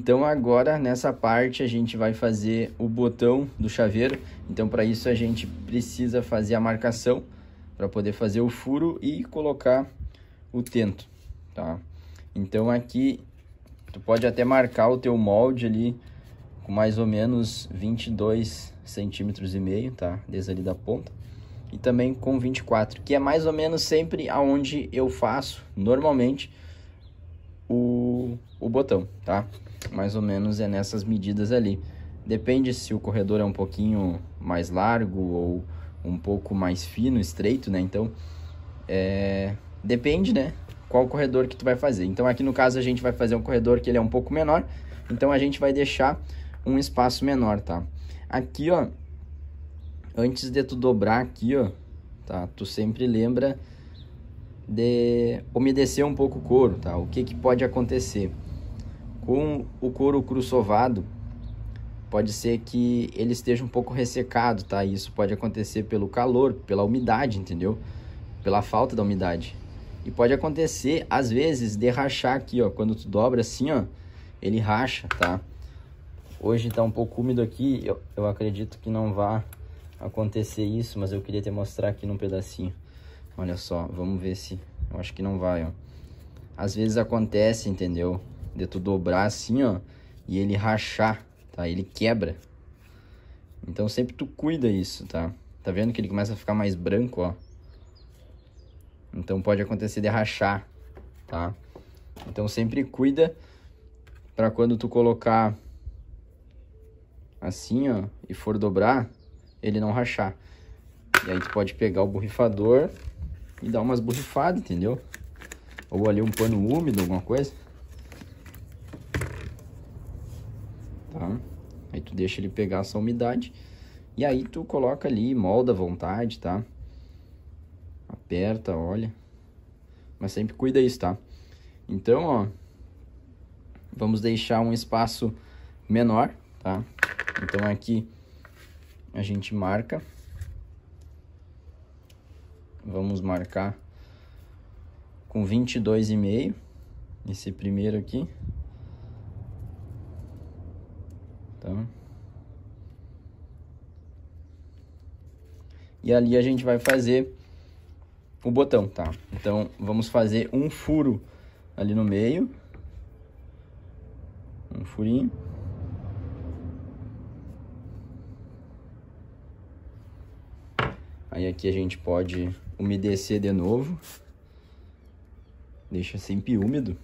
Então agora nessa parte a gente vai fazer o botão do chaveiro. Então para isso a gente precisa fazer a marcação para poder fazer o furo e colocar o tento, tá? Então aqui tu pode até marcar o teu molde ali com mais ou menos 22 centímetros e meio, tá? Desde ali da ponta. E também com 24, que é mais ou menos sempre aonde eu faço normalmente o botão, tá? Mais ou menos é nessas medidas ali. Depende se o corredor é um pouquinho mais largo ou um pouco mais fino, estreito, né? Então, depende, né? Qual corredor que tu vai fazer. Então, aqui no caso, a gente vai fazer um corredor que ele é um pouco menor. Então, a gente vai deixar um espaço menor, tá? Aqui, ó, antes de tu dobrar aqui, ó, tá? Tu sempre lembra de umedecer um pouco o couro, tá? O que que pode acontecer? Com o couro cru-sovado, pode ser que ele esteja um pouco ressecado, tá? Isso pode acontecer pelo calor, pela umidade, entendeu? Pela falta da umidade. E pode acontecer, às vezes, de rachar aqui, ó. Quando tu dobra assim, ó, ele racha, tá? Hoje tá um pouco úmido aqui, eu acredito que não vai acontecer isso, mas eu queria te mostrar aqui num pedacinho. Olha só, vamos ver se... Eu acho que não vai, ó. Às vezes acontece, entendeu? De tu dobrar assim, ó, e ele rachar, tá? Ele quebra. Então sempre tu cuida isso, tá? Tá vendo que ele começa a ficar mais branco, ó? Então pode acontecer de rachar, tá? Então sempre cuida pra quando tu colocar assim, ó, e for dobrar, ele não rachar. E aí tu pode pegar o borrifador e dar umas borrifadas, entendeu? Ou ali um pano úmido, alguma coisa. Tá? Aí tu deixa ele pegar essa umidade. E aí tu coloca ali, molda à vontade, tá? Aperta, olha. Mas sempre cuida isso, tá? Então, ó, vamos deixar um espaço menor, tá? Então aqui a gente marca. Vamos marcar com 22,5 esse primeiro aqui. Tá? E ali a gente vai fazer o botão, tá? Então vamos fazer um furo ali no meio. Um furinho. Aí aqui a gente pode umedecer de novo. Deixa sempre úmido.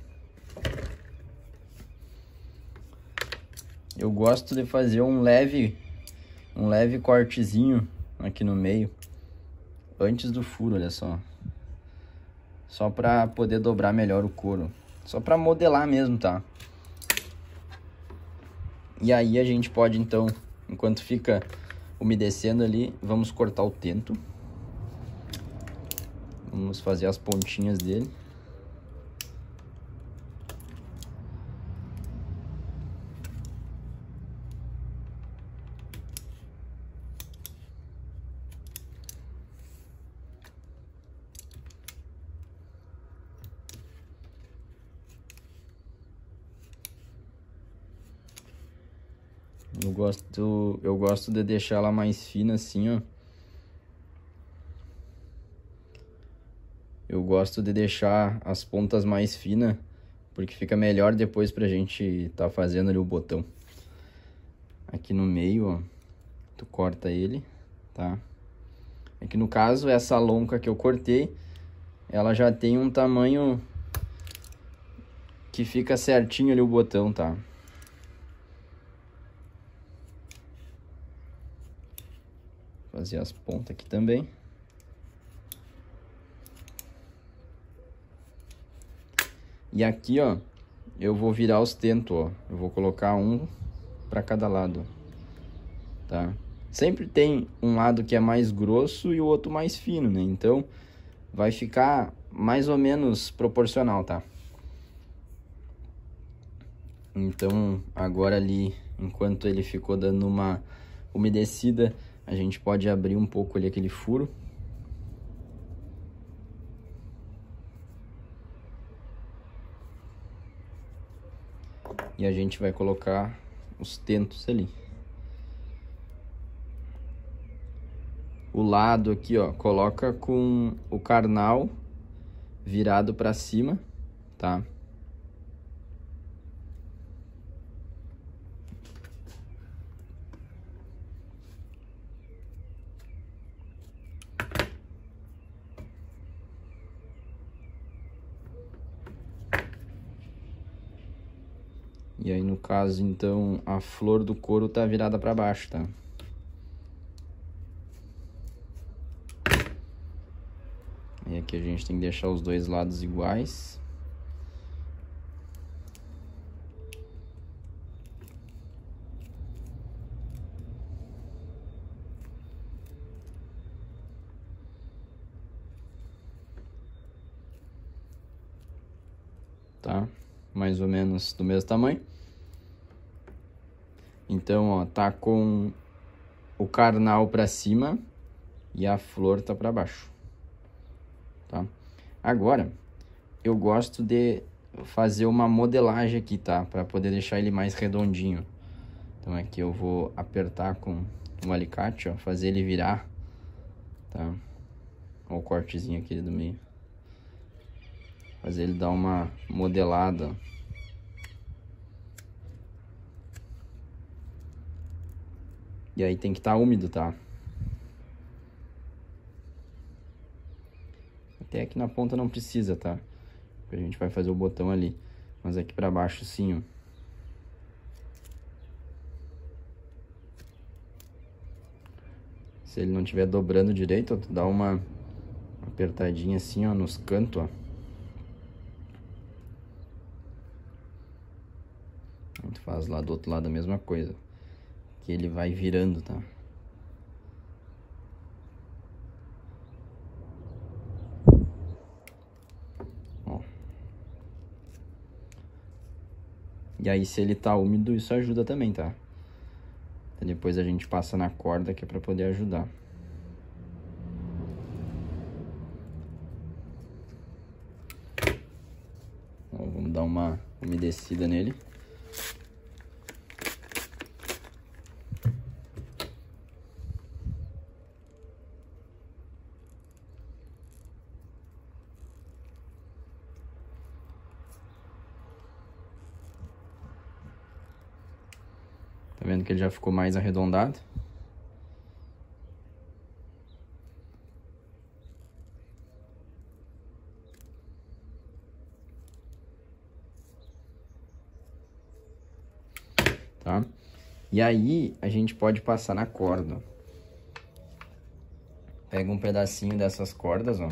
Eu gosto de fazer um leve cortezinho aqui no meio, antes do furo, olha só. Só pra poder dobrar melhor o couro. Só pra modelar mesmo, tá? E aí a gente pode, então, enquanto fica umedecendo ali, vamos cortar o tento. Vamos fazer as pontinhas dele. Eu gosto de deixar ela mais fina assim, ó. Eu gosto de deixar as pontas mais finas, porque fica melhor depois pra gente tá fazendo ali o botão. Aqui no meio, ó, tu corta ele, tá? Aqui no caso, essa lonca que eu cortei, ela já tem um tamanho que fica certinho ali o botão, tá? Fazer as pontas aqui também. E aqui, ó, eu vou virar os tentos, ó. Eu vou colocar um para cada lado, tá? Sempre tem um lado que é mais grosso e o outro mais fino, né? Então, vai ficar mais ou menos proporcional, tá? Então, agora ali, enquanto ele ficou dando uma umedecida, a gente pode abrir um pouco ali aquele furo. E a gente vai colocar os tentos ali. O lado aqui, ó, coloca com o carnal virado para cima, tá? E aí, no caso, então, a flor do couro tá virada para baixo, tá? E aqui a gente tem que deixar os dois lados iguais. Tá? Mais ou menos do mesmo tamanho. Então, ó, tá com o carnal para cima e a flor tá para baixo. Tá? Agora, eu gosto de fazer uma modelagem aqui, tá? Para poder deixar ele mais redondinho. Então aqui eu vou apertar com um alicate, ó, fazer ele virar, tá? Olha o cortezinho aqui do meio. Fazer ele dar uma modelada. E aí tem que estar úmido, tá? Até aqui na ponta não precisa, tá? Porque a gente vai fazer o botão ali. Mas aqui pra baixo sim, ó. Se ele não estiver dobrando direito, ó, tu dá uma apertadinha assim, ó, nos cantos, ó. A gente faz lá do outro lado a mesma coisa. Que ele vai virando, tá? Ó. E aí, se ele tá úmido, isso ajuda também, tá? E depois a gente passa na corda, que é pra poder ajudar. Ó, vamos dar uma umedecida nele. Tá vendo que ele já ficou mais arredondado? Tá? E aí, a gente pode passar na corda. Pega um pedacinho dessas cordas, ó.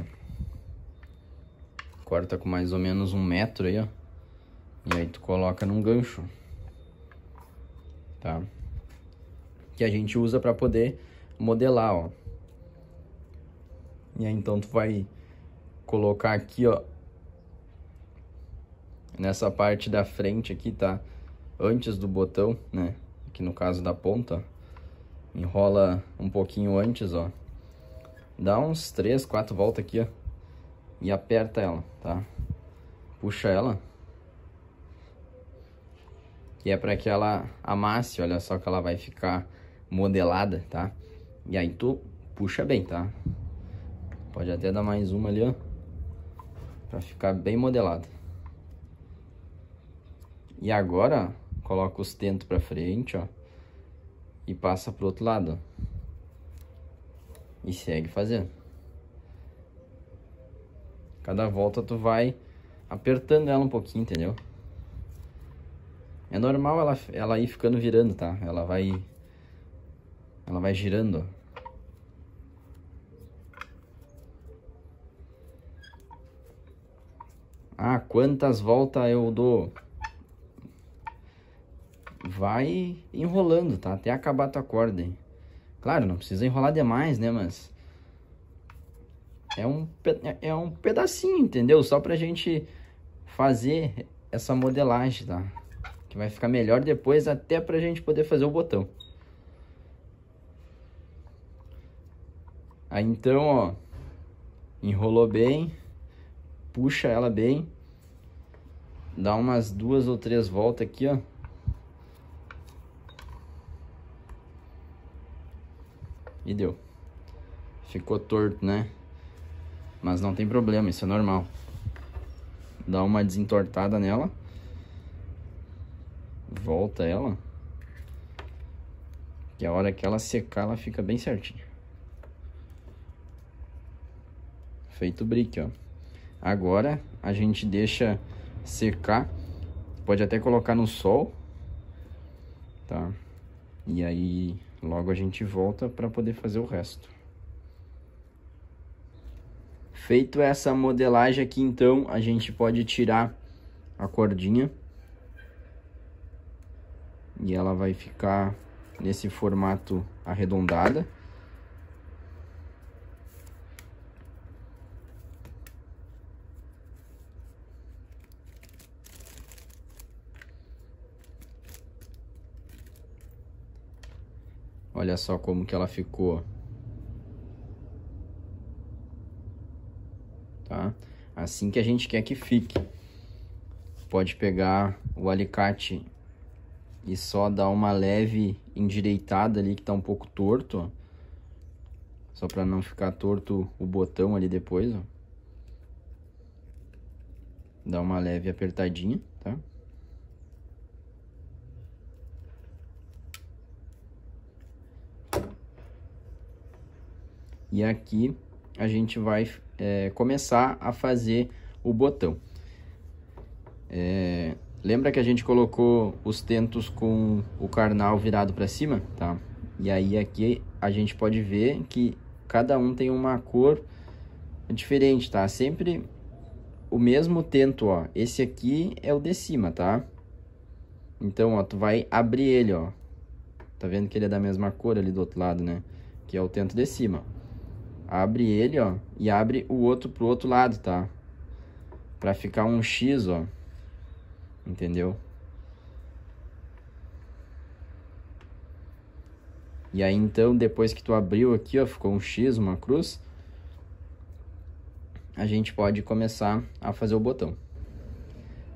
Corta com mais ou menos 1 metro aí, ó. E aí tu coloca num gancho. Tá? Que a gente usa pra poder modelar, ó. E aí então tu vai colocar aqui, ó. Nessa parte da frente aqui, tá? Antes do botão, né? Aqui no caso da ponta. Enrola um pouquinho antes, ó. Dá uns 3, 4 voltas aqui, ó. E aperta ela, tá? Puxa ela. Que é para que ela amasse, olha só que ela vai ficar modelada, tá? E aí tu puxa bem, tá? Pode até dar mais uma ali, ó. Pra ficar bem modelado. E agora, ó, coloca os tentos pra frente, ó. E passa pro outro lado, ó. E segue fazendo. Cada volta tu vai apertando ela um pouquinho, entendeu? É normal ela ir ficando virando, tá? Ela vai girando, ó. Ah, quantas voltas eu dou? Vai enrolando, tá? Até acabar a tua corda, hein? Claro, não precisa enrolar demais, né? Mas é um pedacinho, entendeu? Só pra gente fazer essa modelagem, tá? Que vai ficar melhor depois, até pra gente poder fazer o botão. Aí então, ó, enrolou bem, puxa ela bem, dá umas 2 ou 3 voltas aqui, ó, E deu. Ficou torto, né? Mas não tem problema, isso é normal. Dá uma desentortada nela. Volta ela. Que a hora que ela secar, ela fica bem certinha. Feito o brick, ó. Agora a gente deixa secar. Pode até colocar no sol, tá? E aí logo a gente volta para poder fazer o resto. Feito essa modelagem aqui, então a gente pode tirar a cordinha. E ela vai ficar nesse formato arredondada. Olha só como que ela ficou. Tá? Assim que a gente quer que fique. Pode pegar o alicate e só dar uma leve endireitada ali que tá um pouco torto, ó. Só para não ficar torto o botão ali depois, ó. Dá uma leve apertadinha, tá? E aqui a gente vai começar a fazer o botão. Lembra que a gente colocou os tentos com o carnal virado para cima, tá? E aí aqui a gente pode ver que cada um tem uma cor diferente, tá? Sempre o mesmo tento, ó. Esse aqui é o de cima, tá? Então, ó, tu vai abrir ele, ó. Tá vendo que ele é da mesma cor ali do outro lado, né? Que é o tento de cima. Abre ele, ó, e abre o outro pro outro lado, tá? Pra ficar um X, ó. Entendeu? E aí, então, depois que tu abriu aqui, ó, ficou um X, uma cruz, a gente pode começar a fazer o botão.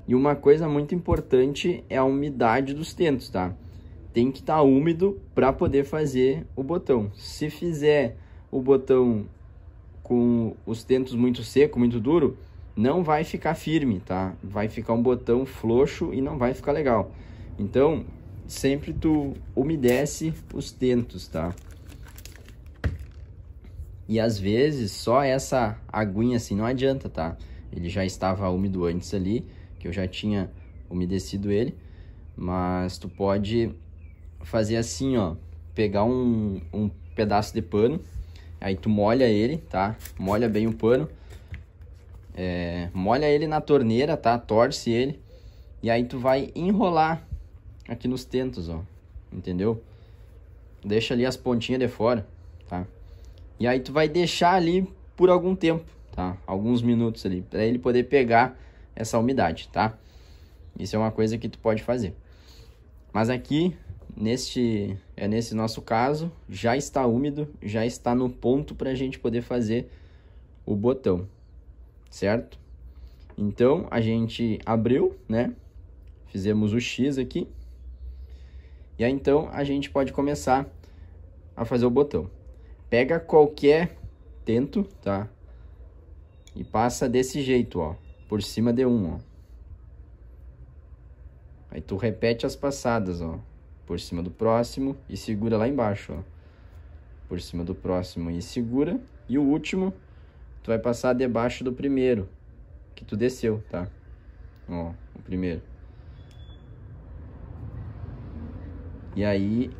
E uma coisa muito importante é a umidade dos tentos, tá? Tem que estar úmido para poder fazer o botão. Se fizer o botão com os tentos muito seco, muito duro, não vai ficar firme, tá? Vai ficar um botão frouxo e não vai ficar legal. Então, sempre tu umedece os tentos, tá? E às vezes só essa aguinha assim não adianta, tá? Ele já estava úmido antes ali, que eu já tinha umedecido ele. Mas tu pode fazer assim, ó. Pegar um pedaço de pano. Aí tu molha ele, tá? Molha bem o pano. Molha ele na torneira, tá? Torce ele. E aí tu vai enrolar aqui nos tentos, ó. Entendeu? Deixa ali as pontinhas de fora, tá? E aí tu vai deixar ali por algum tempo, tá? Alguns minutos ali, para ele poder pegar essa umidade, tá? Isso é uma coisa que tu pode fazer. Mas aqui, nesse nosso caso, já está úmido, já está no ponto para a gente poder fazer o botão, certo? Então, a gente abriu, né? Fizemos o X aqui. E aí, então, a gente pode começar a fazer o botão. Pega qualquer tento, tá? E passa desse jeito, ó. Por cima de um, ó. Aí tu repete as passadas, ó. Por cima do próximo e segura lá embaixo, ó. Por cima do próximo e segura. E o último, tu vai passar debaixo do primeiro que tu desceu, tá? Ó, o primeiro. E aí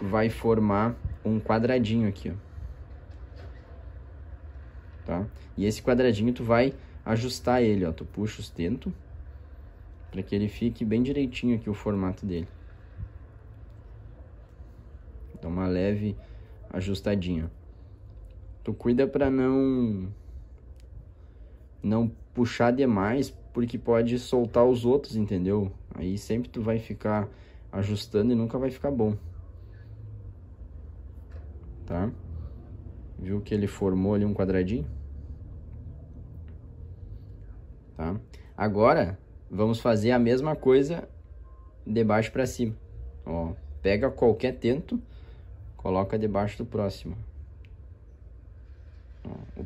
vai formar um quadradinho aqui, ó. Tá? E esse quadradinho tu vai ajustar ele, ó. Tu puxa os tentos para que ele fique bem direitinho aqui o formato dele. Dá uma leve ajustadinha. Tu cuida para não puxar demais, porque pode soltar os outros, entendeu? Aí sempre tu vai ficar ajustando e nunca vai ficar bom. Tá? Viu que ele formou ali um quadradinho? Tá? Agora, vamos fazer a mesma coisa de baixo para cima. Ó, pega qualquer tento, coloca debaixo do próximo.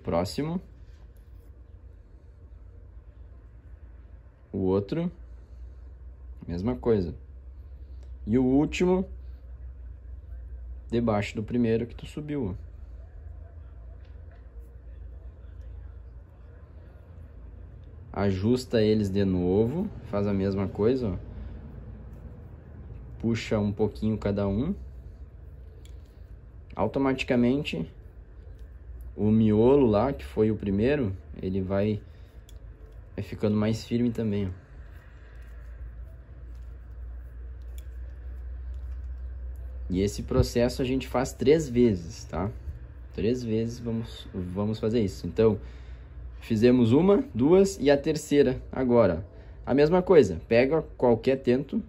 próximo. O outro. Mesma coisa. E o último, debaixo do primeiro que tu subiu. Ajusta eles de novo, faz a mesma coisa, ó. Puxa um pouquinho cada um. Automaticamente, o miolo lá, que foi o primeiro, ele vai ficando mais firme também, ó. E esse processo a gente faz 3 vezes, tá? 3 vezes vamos fazer isso. Então, fizemos uma, 2 e a terceira agora. A mesma coisa, pega qualquer tento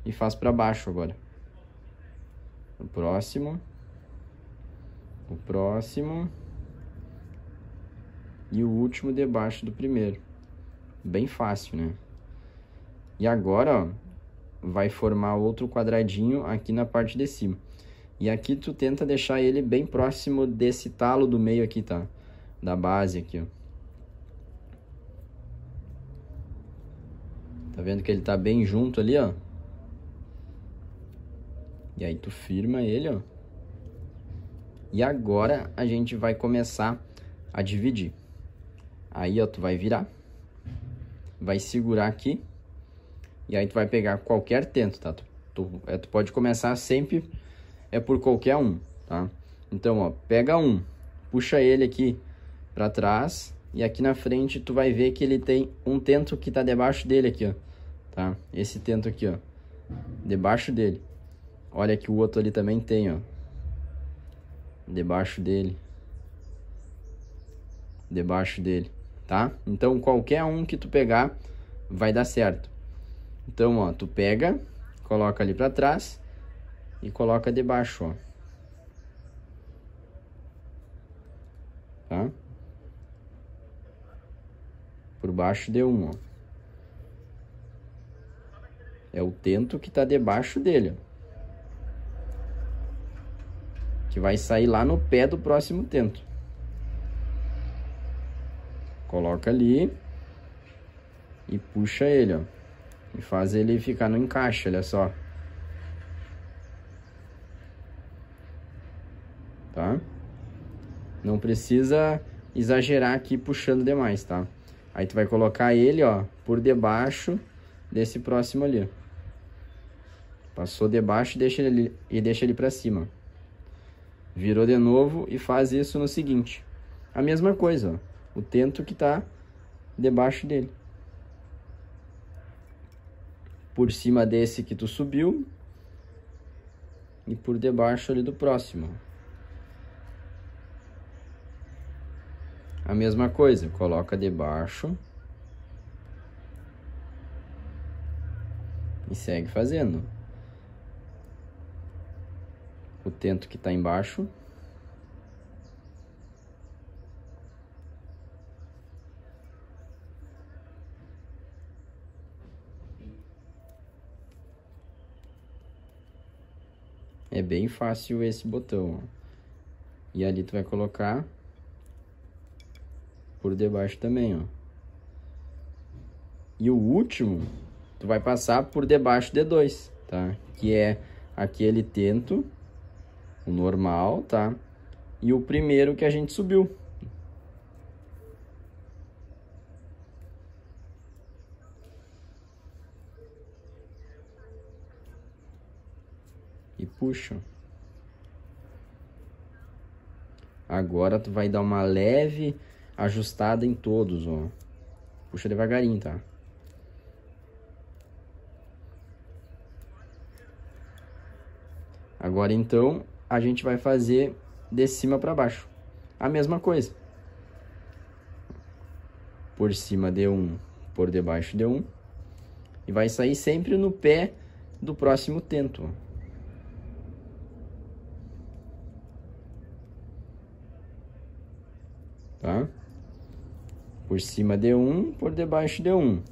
e faz para baixo agora. O próximo e o último debaixo do primeiro. Bem fácil, né? E agora, ó, vai formar outro quadradinho aqui na parte de cima. E aqui tu tenta deixar ele bem próximo desse talo do meio aqui, tá? Da base aqui, ó. Tá vendo que ele tá bem junto ali, ó? E aí tu firma ele, ó. E agora a gente vai começar a dividir. Aí, ó, tu vai virar. Vai segurar aqui. E aí tu vai pegar qualquer tento, tá? Tu pode começar sempre por qualquer um, tá? Então, ó, pega um, puxa ele aqui pra trás e aqui na frente tu vai ver que ele tem um tento que tá debaixo dele aqui, ó, tá? Esse tento aqui, ó, debaixo dele. Olha que o outro ali também tem, ó, debaixo dele, tá? Então, qualquer um que tu pegar vai dar certo. Então, ó, tu pega, coloca ali pra trás e coloca debaixo, ó. Tá? Por baixo de um, ó. É o tento que tá debaixo dele, ó. Que vai sair lá no pé do próximo tento. Coloca ali e puxa ele, ó. E faz ele ficar no encaixe, olha só. Tá? Não precisa exagerar aqui puxando demais, tá? Aí tu vai colocar ele, ó, por debaixo desse próximo ali, ó. Passou debaixo e deixa ele pra cima. Virou de novo e faz isso no seguinte. A mesma coisa, ó. O tento que tá debaixo dele. Por cima desse que tu subiu e por debaixo ali do próximo. A mesma coisa, coloca debaixo e segue fazendo. O tento que tá embaixo. É bem fácil esse botão, ó. E ali tu vai colocar por debaixo também, ó. E o último, tu vai passar por debaixo de 2, tá? Que é aquele tento, o normal, tá? E o primeiro que a gente subiu. E puxa. Agora tu vai dar uma leve ajustada em todos, ó. Puxa devagarinho, tá? Agora então a gente vai fazer de cima para baixo. A mesma coisa. Por cima de um, por debaixo de um. E vai sair sempre no pé do próximo tento, ó. Tá? Por cima de um, por debaixo de um.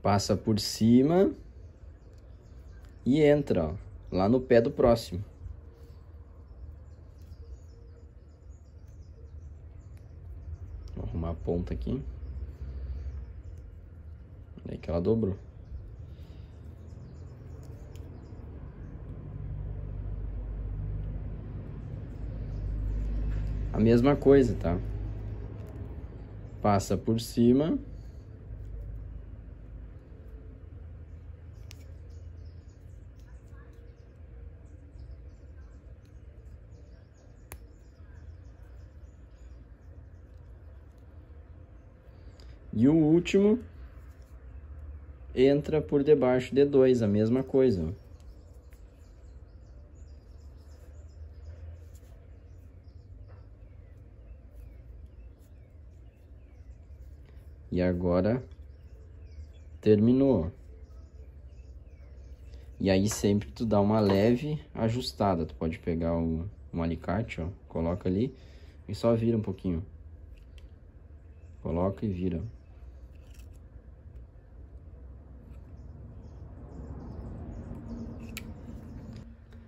Passa por cima e entra, ó, lá no pé do próximo. Vou arrumar a ponta aqui. Aí que ela dobrou. A mesma coisa, tá? Passa por cima. E o último entra por debaixo de dois, a mesma coisa. E agora terminou. E aí sempre tu dá uma leve ajustada. Tu pode pegar um alicate, ó, coloca ali e só vira um pouquinho. Coloca e vira.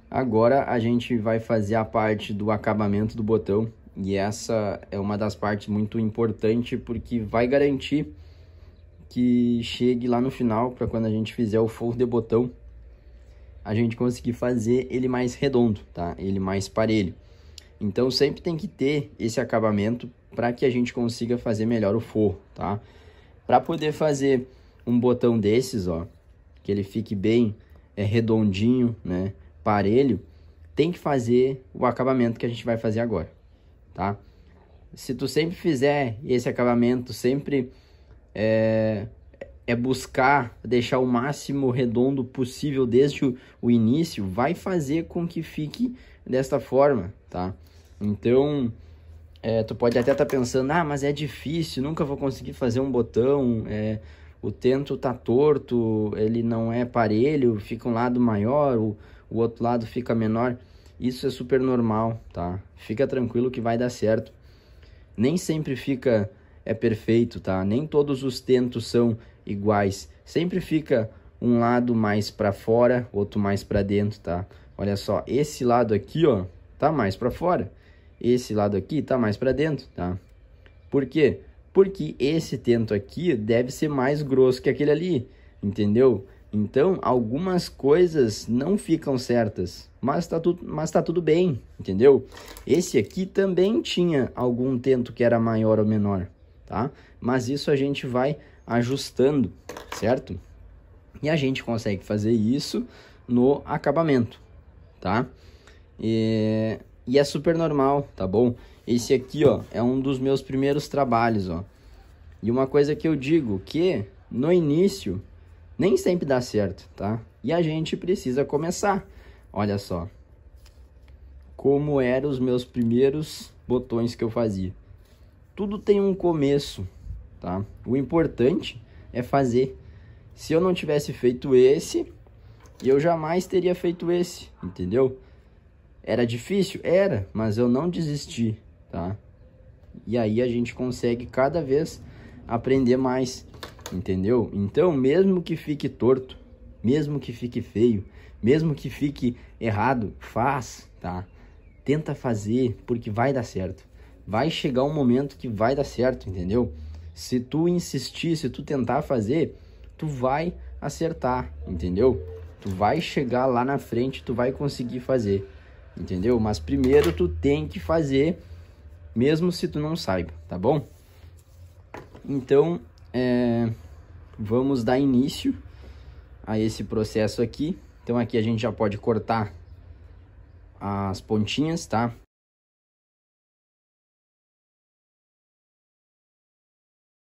Agora a gente vai fazer a parte do acabamento do botão. E essa é uma das partes muito importante, porque vai garantir que chegue lá no final, para quando a gente fizer o forro de botão, a gente conseguir fazer ele mais redondo, tá? Ele mais parelho. Então sempre tem que ter esse acabamento para que a gente consiga fazer melhor o forro, tá? Para poder fazer um botão desses, ó, que ele fique bem redondinho, né, parelho, tem que fazer o acabamento que a gente vai fazer agora, tá? Se tu sempre fizer esse acabamento, sempre buscar deixar o máximo redondo possível desde o início, vai fazer com que fique desta forma, tá? Então, tu pode até estar pensando, ah, mas é difícil, nunca vou conseguir fazer um botão, o tento tá torto, ele não é parelho, fica um lado maior, o outro lado fica menor. Isso é super normal, tá? Fica tranquilo que vai dar certo. Nem sempre fica perfeito, tá? Nem todos os tentos são iguais. Sempre fica um lado mais para fora, outro mais para dentro, tá? Olha só, esse lado aqui, ó, tá mais para fora. Esse lado aqui tá mais para dentro, tá? Por quê? Porque esse tento aqui deve ser mais grosso que aquele ali, entendeu? Então, algumas coisas não ficam certas, mas tá tudo bem, entendeu? Esse aqui também tinha algum tento que era maior ou menor, tá? Mas isso a gente vai ajustando, certo? E a gente consegue fazer isso no acabamento, tá? E é super normal, tá bom? Esse aqui, ó, é um dos meus primeiros trabalhos, ó. E uma coisa que eu digo, que no início nem sempre dá certo, tá? E a gente precisa começar. Olha só como eram os meus primeiros botões que eu fazia. Tudo tem um começo, tá? O importante é fazer. Se eu não tivesse feito esse, eu jamais teria feito esse, entendeu? Era difícil? Era, mas eu não desisti, tá? E aí a gente consegue cada vez aprender mais, entendeu? Então, mesmo que fique torto, mesmo que fique feio, mesmo que fique errado, faz, tá? Tenta fazer, porque vai dar certo. Vai chegar um momento que vai dar certo, entendeu? Se tu insistir, se tu tentar fazer, tu vai acertar, entendeu? Tu vai chegar lá na frente, tu vai conseguir fazer, entendeu? Mas primeiro tu tem que fazer, mesmo se tu não saiba, tá bom? Então, vamos dar início a esse processo aqui. Então aqui a gente já pode cortar as pontinhas, tá?